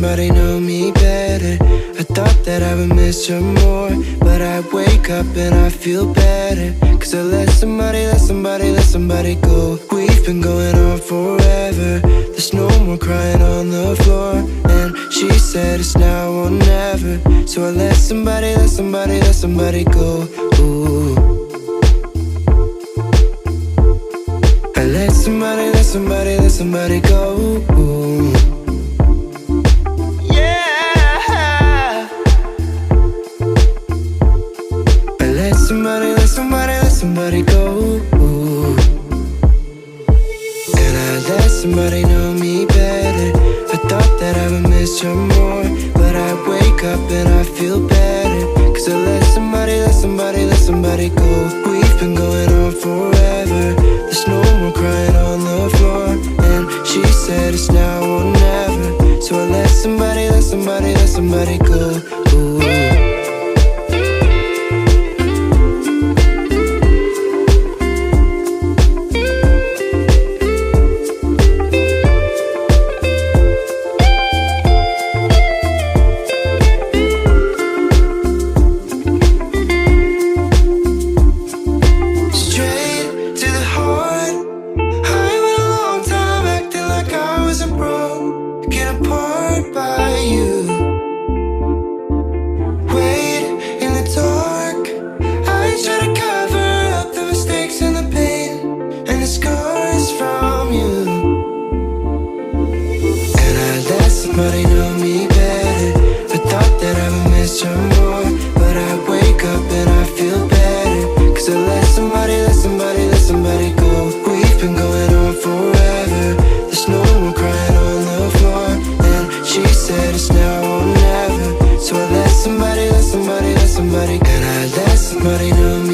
somebody know me better. I thought that I would miss her more, but I wake up and I feel better. Cause I let somebody go. We've been going on forever. There's no more crying on the floor, and she said it's now or never. So I let somebody go. Ooh. I let somebody go. Ooh. Yeah. I let somebody go. Ooh. And I let somebody know me better. I thought that I would miss her more, but I wake up and I feel better. Cause I let somebody go. We've been going on forever. There's no more crying on the floor, and she said it's now or never. So I let somebody go. Ooh. By you, wait in the dark. I try to cover up the mistakes and the pain and the scars from you. And I let somebody know me better. I thought that I would miss her more, but I wake up and I feel better. Cause I let somebody go. We've been going on forever. There's no more crying on the floor, and she said it's now or never. So I let somebody, and I let somebody know me.